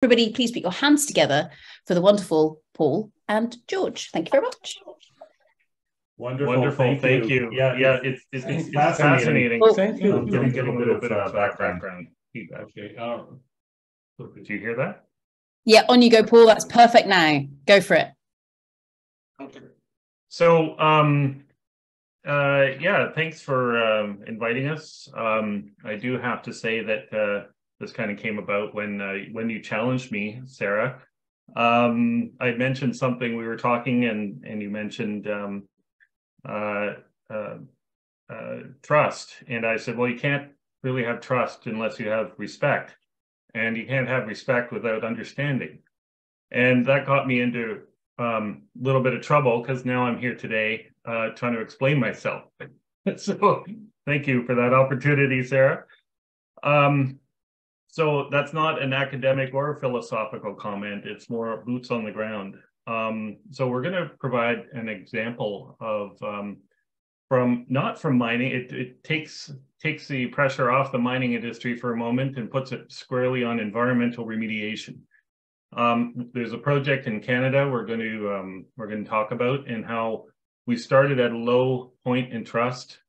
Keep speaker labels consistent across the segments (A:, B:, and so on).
A: Everybody, please put your hands together for the wonderful Paul and George. Thank you very much.
B: Wonderful. Thank you. Yeah, it's fascinating.
A: Oh.
B: I'm getting a little bit of background feedback. Okay. Did you hear that?
A: Yeah, on you go, Paul. That's perfect now. Go for it.
B: Okay. So, yeah, thanks for inviting us. I do have to say that this kind of came about when you challenged me, Sarah. I mentioned something, we were talking, and you mentioned trust. And I said, well, you can't really have trust unless you have respect. And you can't have respect without understanding. And that got me into a little bit of trouble because now I'm here today trying to explain myself. So thank you for that opportunity, Sarah. So that's not an academic or a philosophical comment. It's more boots on the ground. So we're going to provide an example of not from mining. It takes the pressure off the mining industry for a moment and puts it squarely on environmental remediation. There's a project in Canada we're going to talk about, and how we started at a low point in trust.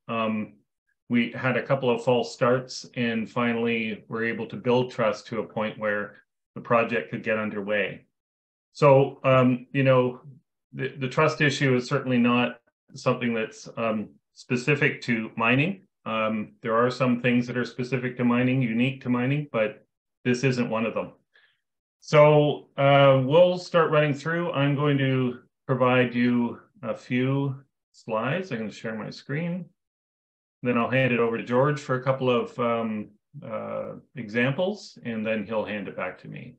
B: We had a couple of false starts, and finally were able to build trust to a point where the project could get underway. So, you know, the trust issue is certainly not something that's specific to mining. There are some things that are specific to mining, unique to mining, but this isn't one of them. So we'll start running through. I'm going to provide you a few slides. I'm going to share my screen. Then I'll hand it over to George for a couple of examples, and then he'll hand it back to me.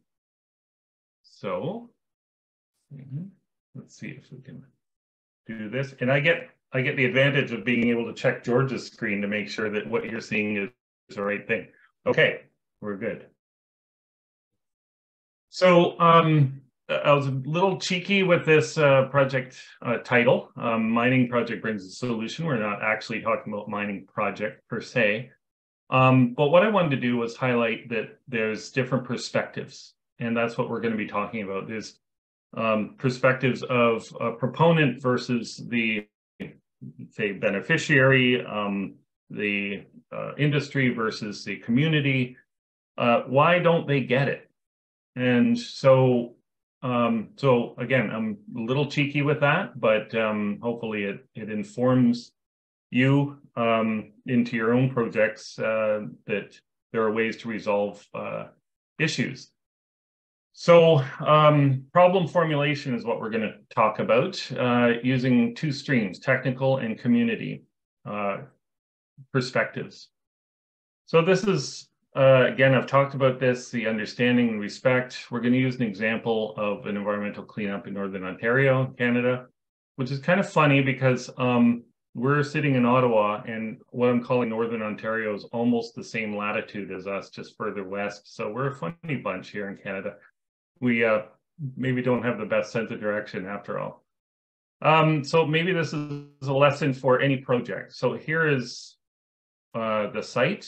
B: So let's see if we can do this. And I get the advantage of being able to check George's screen to make sure that what you're seeing is the right thing. Okay, we're good. So I was a little cheeky with this project title. Mining project brings a solution. We're not actually talking about mining project per se. But what I wanted to do was highlight that there's different perspectives. And that's what we're going to be talking about, is perspectives of a proponent versus the, say, beneficiary, the industry versus the community. Why don't they get it? And so, again, I'm a little cheeky with that, but hopefully it informs you into your own projects that there are ways to resolve issues. So problem formulation is what we're going to talk about using two streams, technical and community perspectives. So this is, again, I've talked about this, the understanding and respect. We're going to use an example of an environmental cleanup in Northern Ontario, Canada, which is kind of funny because we're sitting in Ottawa, and what I'm calling Northern Ontario is almost the same latitude as us, just further west. So we're a funny bunch here in Canada. We maybe don't have the best sense of direction after all. So maybe this is a lesson for any project. So here is the site.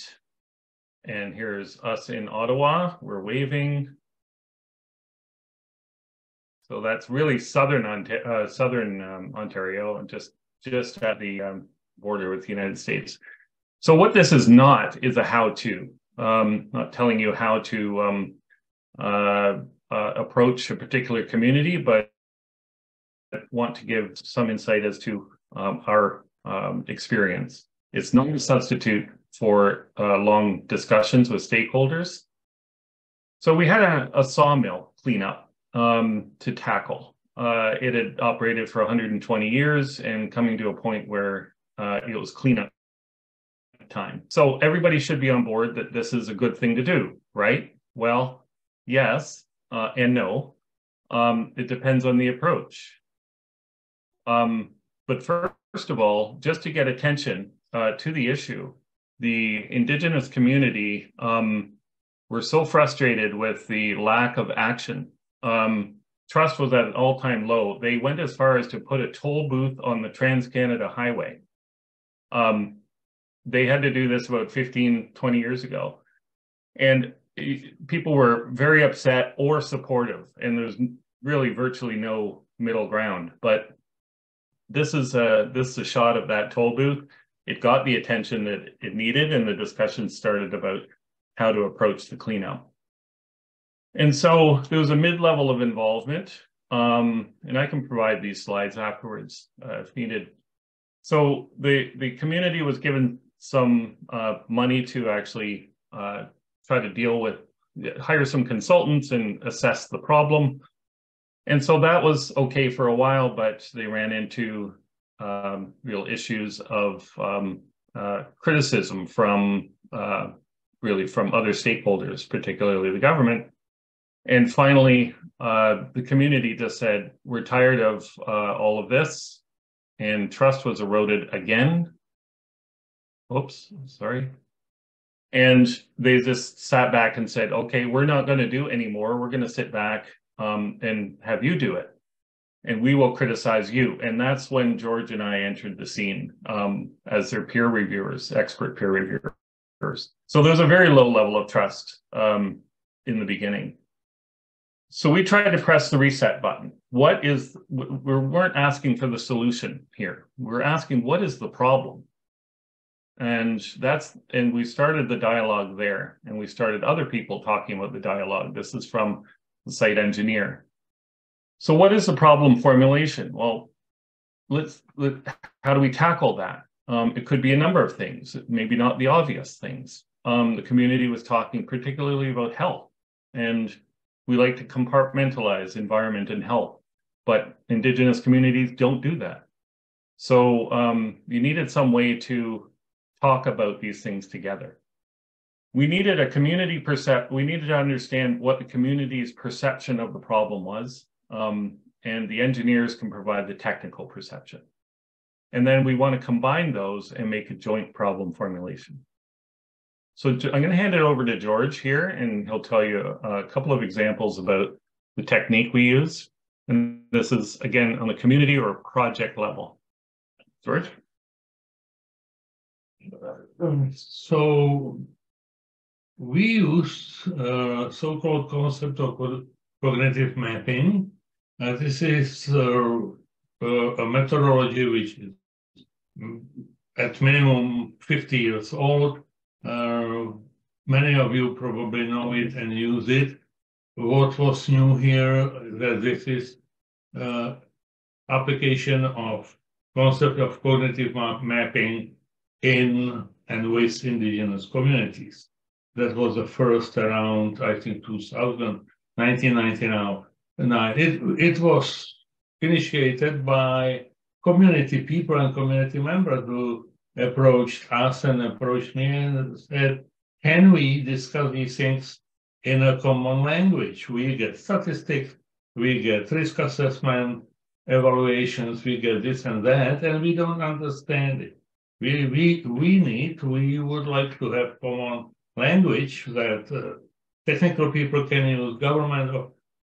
B: And here's us in Ottawa. We're waving. So that's really southern Ontario, and just at the border with the United States. So what this is not is a how-to. Not telling you how to approach a particular community, but I want to give some insight as to our experience. It's not a substitute for long discussions with stakeholders. So we had a sawmill cleanup to tackle. It had operated for 120 years and coming to a point where it was cleanup time. So everybody should be on board that this is a good thing to do, right? Well, yes and no. It depends on the approach. But first of all, just to get attention to the issue, the Indigenous community were so frustrated with the lack of action. Trust was at an all-time low. They went as far as to put a toll booth on the Trans-Canada Highway. They had to do this about 15, 20 years ago. And people were very upset or supportive, and there's really virtually no middle ground. But this is a shot of that toll booth. It got the attention that it needed, and the discussion started about how to approach the cleanup. And so there was a mid-level of involvement, and I can provide these slides afterwards if needed. So the community was given some money to actually try to deal with, hire some consultants and assess the problem. And so that was okay for a while, but they ran into real issues of criticism from really from other stakeholders, particularly the government. And finally, the community just said, we're tired of all of this, and trust was eroded again. Oops, sorry. And they just sat back and said, okay, we're not going to do anymore. We're going to sit back and have you do it, and we will criticize you. And that's when George and I entered the scene as their peer reviewers, expert peer reviewers. So there's a very low level of trust in the beginning. So we tried to press the reset button. We weren't asking for the solution here. We're asking, what is the problem? And we started the dialogue there, and we started other people talking about the dialogue. This is from the site engineer. So what is the problem formulation? Well, how do we tackle that? It could be a number of things, maybe not the obvious things. The community was talking particularly about health, and we like to compartmentalize environment and health, but Indigenous communities don't do that. So you needed some way to talk about these things together. We needed a community we needed to understand what the community's perception of the problem was, and the engineers can provide the technical perception. And then we want to combine those and make a joint problem formulation. So I'm going to hand it over to George here, and he'll tell you a couple of examples about the technique we use. And this is, again, on the community or project level. George?
C: So we use so-called concept of cognitive mapping. This is a methodology which is at minimum 50 years old. Many of you probably know it and use it. What was new here, that this is application of concept of cognitive mapping in and with Indigenous communities. That was the first around, I think, 1999. It was initiated by community people and community members who approached us and approached me and said, can we discuss these things in a common language? We get statistics, we get risk assessment, evaluations, we get this and that, and we don't understand it. We would like to have common language that technical people can use, government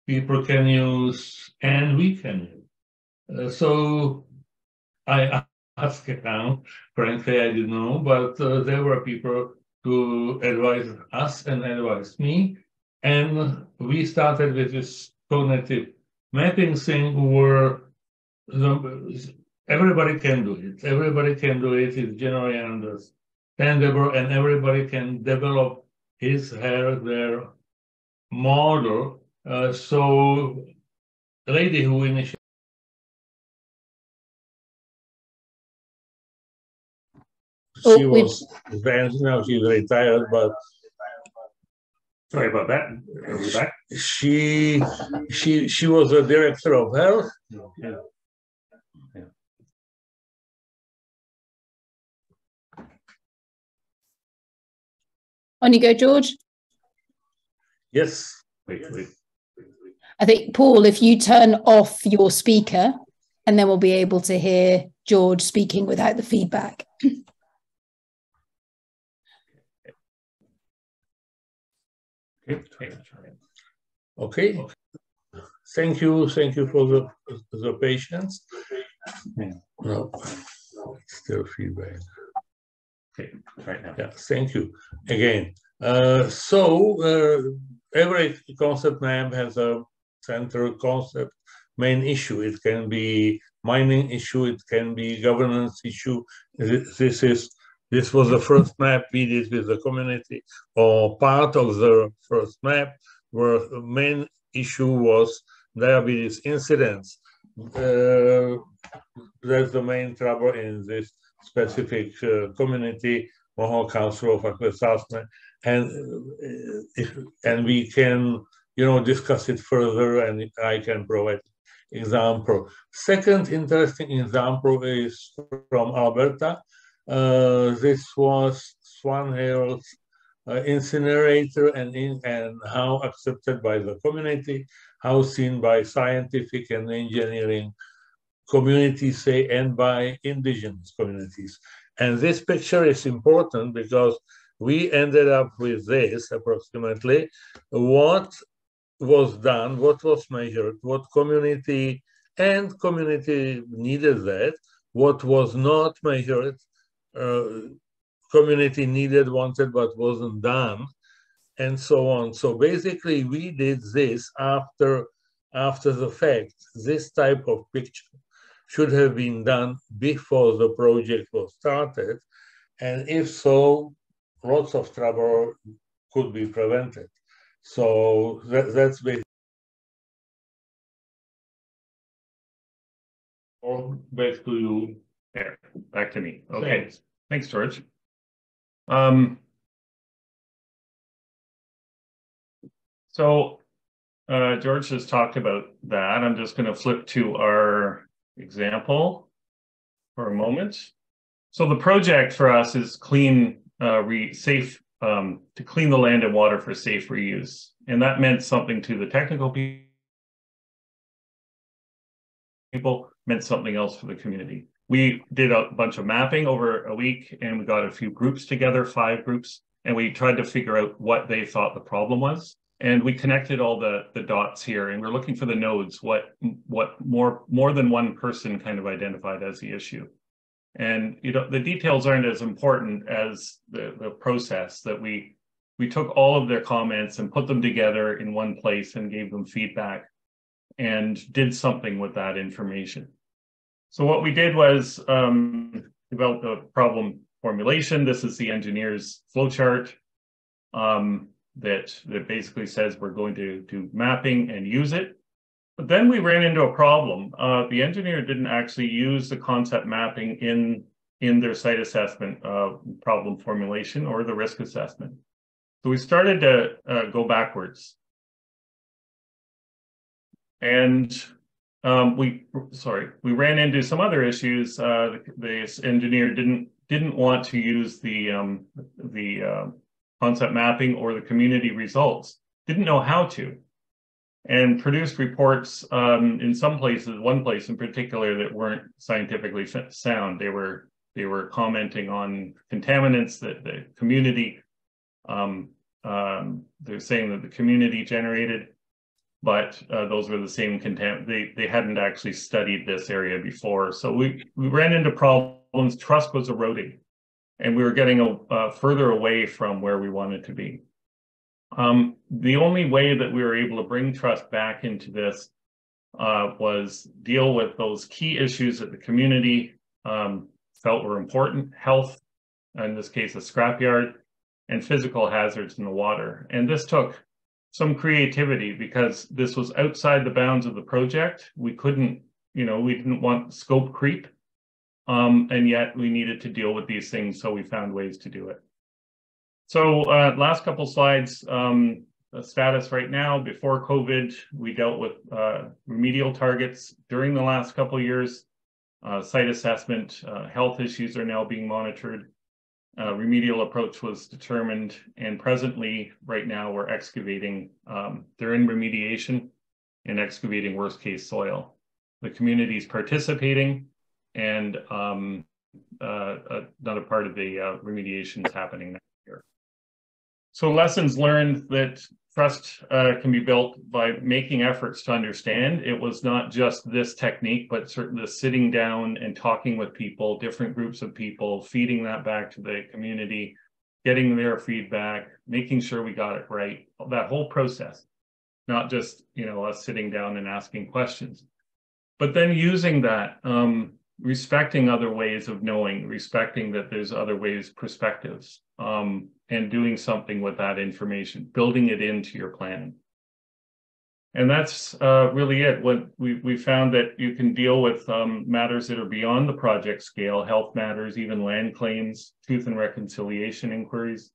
C: people can use, and we can use. So I asked around, frankly, I didn't know, but there were people who advised us and advised me. And we started with this cognitive mapping thing where everybody can do it. Everybody can do it. It's generally understandable, and everybody can develop their model. So the lady who initiated she was advanced now, she's retired, but sorry about that. Are we back? She was a director of health. Yeah.
A: On you go, George.
C: Yes. Wait.
A: I think, Paul, if you turn off your speaker, and then we'll be able to hear George speaking without the feedback.
C: Okay. Thank you for the patience. No, still feedback. Okay, right now. Yeah, thank you again. Every concept map has a central concept, main issue. It can be mining issue, it can be governance issue. This was the first map we did with the community, or part of the first map, where the main issue was diabetes incidence. That's the main trouble in this specific community, Mohawk Council of Akwesasne, and we can, discuss it further, and I can provide example. Second interesting example is from Alberta. This was Swan Hills incinerator, and how accepted by the community, how seen by scientific and engineering communities, say, and by indigenous communities. And this picture is important because we ended up with this approximately, what was done, what was measured, what community needed that, what was not measured, community needed, wanted, but wasn't done, and so on. So basically, we did this after the fact. This type of picture should have been done before the project was started, and if so, lots of trouble could be prevented. So that's basically.
B: Back to you. Yeah, back to me. Okay, thanks, George. So George has talked about that. I'm just going to flip to our example for a moment. So the project for us is clean, safe, to clean the land and water for safe reuse. And that meant something to the technical people, meant something else for the community. We did a bunch of mapping over a week, and we got a few groups together, 5 groups, and we tried to figure out what they thought the problem was. And we connected all the dots here, and we're looking for the nodes, what more than one person kind of identified as the issue. And the details aren't as important as the process, that we took all of their comments and put them together in one place and gave them feedback and did something with that information. So what we did was develop a problem formulation. This is the engineer's flowchart that basically says we're going to do mapping and use it. But then we ran into a problem. The engineer didn't actually use the concept mapping in their site assessment problem formulation or the risk assessment. So we started to go backwards. And we ran into some other issues. This engineer didn't want to use the concept mapping or the community results, didn't know how to, and produced reports in some places, one place in particular, that weren't scientifically sound. They were commenting on contaminants that the community, they're saying that the community generated, but those were the same contaminants. They hadn't actually studied this area before. So we ran into problems. Trust was eroding, and we were getting further away from where we wanted to be. The only way that we were able to bring trust back into this was deal with those key issues that the community felt were important: health, in this case a scrapyard, and physical hazards in the water. And this took some creativity because this was outside the bounds of the project. We couldn't, we didn't want scope creep, and yet we needed to deal with these things, so we found ways to do it. So last couple slides, the status right now. Before COVID, we dealt with remedial targets. During the last couple of years, site assessment, health issues are now being monitored. Remedial approach was determined, and presently, right now, we're excavating. They're in remediation and excavating worst case soil. The community is participating, and another part of the remediation is happening next year. So lessons learned: that trust can be built by making efforts to understand. It was not just this technique, but certainly sitting down and talking with people, different groups of people, feeding that back to the community, getting their feedback, making sure we got it right, that whole process, not just, you know, us sitting down and asking questions, but then using that, respecting other ways of knowing, respecting that there's other ways, perspectives, and doing something with that information, building it into your plan. And that's really it. What we found that you can deal with matters that are beyond the project scale, health matters, even land claims, truth and reconciliation inquiries,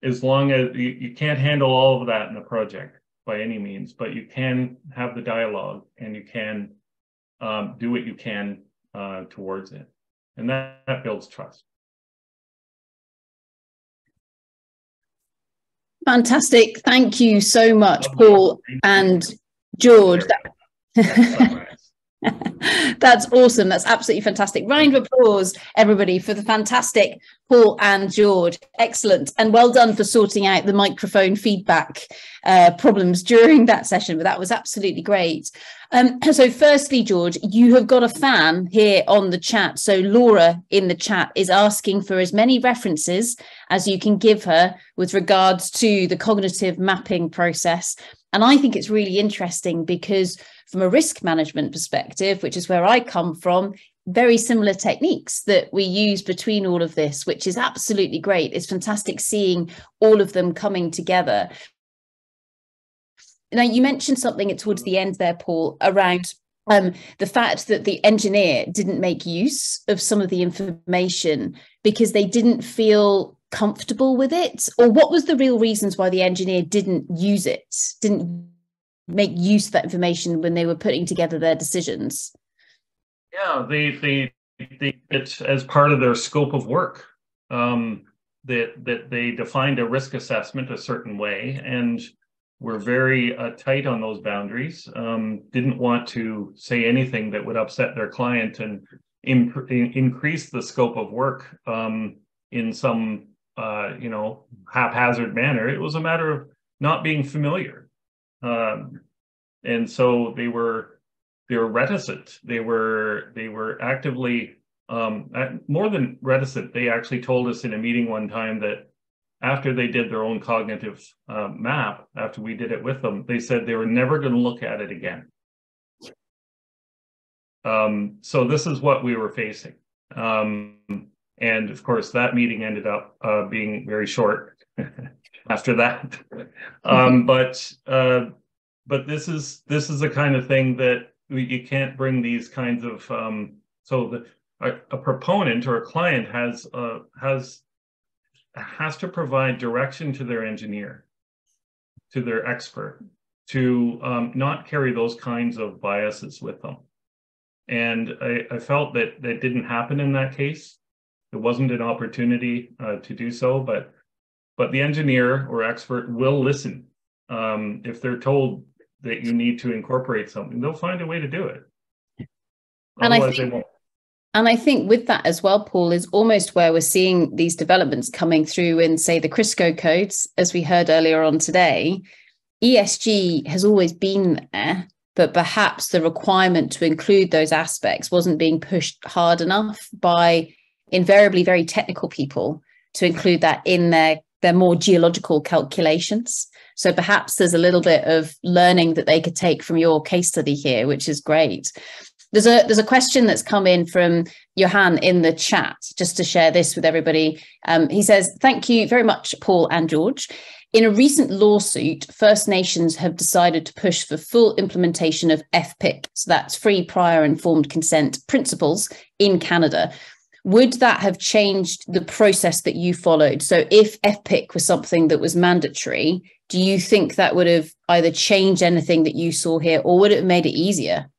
B: as long as you can't handle all of that in a project by any means, but you can have the dialogue and you can do what you can towards it. And that builds trust.
A: Fantastic. Thank you so much, Paul and George. That's awesome. That's absolutely fantastic. Round of applause, everybody, for the fantastic Paul and George. Excellent. And well done for sorting out the microphone feedback problems during that session. But that was absolutely great. So firstly, George, you have got a fan here on the chat. So Laura in the chat is asking for as many references as you can give her with regards to the cognitive mapping process. And I think it's really interesting because from a risk management perspective, which is where I come from, very similar techniques that we use between all of this, which is absolutely great. It's fantastic seeing all of them coming together. Now, you mentioned something towards the end there, Paul, around the fact that the engineer didn't make use of some of the information because they didn't feel comfortable with it, or what was the real reasons why the engineer didn't use it, didn't make use of that information when they were putting together their decisions?
B: Yeah, it's as part of their scope of work, that they defined a risk assessment a certain way and were very tight on those boundaries, didn't want to say anything that would upset their client and increase the scope of work in some haphazard manner. It was a matter of not being familiar. And so they were reticent. They were actively, more than reticent, they actually told us in a meeting one time that after they did their own cognitive map, after we did it with them, they said they were never going to look at it again. So this is what we were facing. And of course, that meeting ended up being very short after that. But this is the kind of thing that you can't bring these kinds of. So a proponent or a client has to provide direction to their engineer, to their expert, to not carry those kinds of biases with them. And I felt that didn't happen in that case. It wasn't an opportunity to do so, but the engineer or expert will listen. If they're told that you need to incorporate something, they'll find a way to do it. Otherwise, they won't.
A: And I think with that as well, Paul, is almost where we're seeing these developments coming through in, say, the Crisco codes, as we heard earlier on today. ESG has always been there, but perhaps the requirement to include those aspects wasn't being pushed hard enough by invariably very technical people to include that in their more geological calculations. So perhaps there's a little bit of learning that they could take from your case study here, which is great. There's a question that's come in from Johan in the chat, just to share this with everybody. He says, thank you very much, Paul and George. In a recent lawsuit, First Nations have decided to push for full implementation of FPIC, so that's free, prior, informed consent principles in Canada. Would that have changed the process that you followed? So if FPIC was something that was mandatory, do you think that would have either changed anything that you saw here, or would it have made it easier?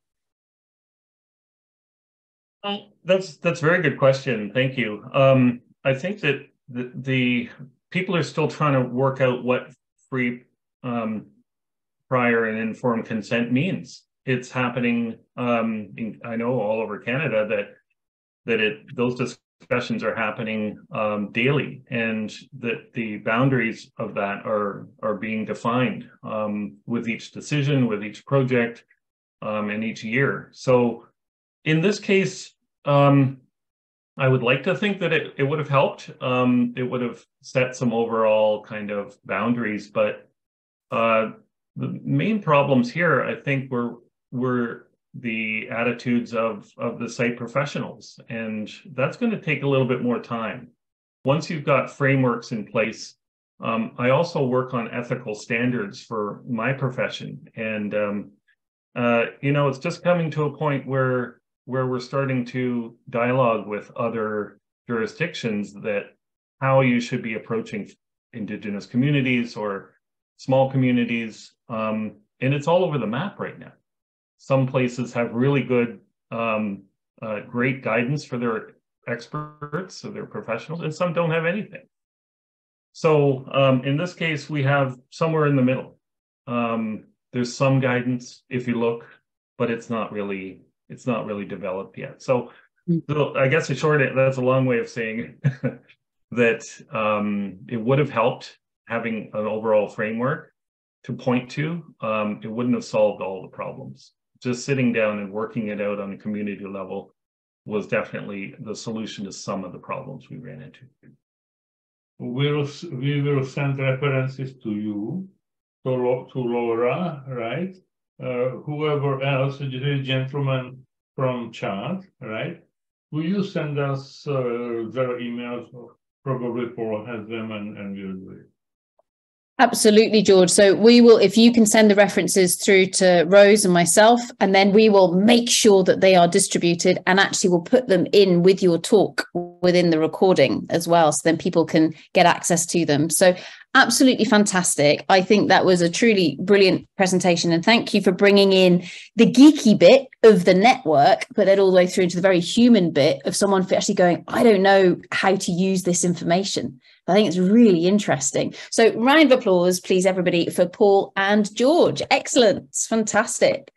B: That's a very good question. Thank you. I think that the people are still trying to work out what free, prior, and informed consent means. It's happening. I know all over Canada that those discussions are happening daily, and that the boundaries of that are being defined with each decision, with each project, and each year. So in this case, I would like to think that it would have helped. It would have set some overall kind of boundaries, but the main problems here, I think, were the attitudes of the site professionals, and that's going to take a little bit more time. Once you've got frameworks in place, I also work on ethical standards for my profession, and it's just coming to a point where we're starting to dialogue with other jurisdictions that how you should be approaching Indigenous communities or small communities. And it's all over the map right now. Some places have really good, great guidance for their experts, so their professionals, and some don't have anything. So in this case, we have somewhere in the middle. There's some guidance if you look, but it's not really developed yet. So I guess that's a long way of saying that it would have helped having an overall framework to point to. It wouldn't have solved all the problems. Just sitting down and working it out on a community level was definitely the solution to some of the problems we ran into.
C: We will send references to you, to Laura, right? Whoever else, the gentleman from Chad, right? Will you send us their emails? Probably Paul has them, and we'll do it.
A: Absolutely, George. So we will, if you can send the references through to Rose and myself, and then we will make sure that they are distributed, and actually we'll put them in with your talk within the recording as well, so then people can get access to them. So absolutely fantastic. I think that was a truly brilliant presentation, and thank you for bringing in the geeky bit of the network, but then all the way through to the very human bit of someone actually going, I don't know how to use this information. I think it's really interesting. So round of applause, please, everybody, for Paul and George. Excellent. Fantastic.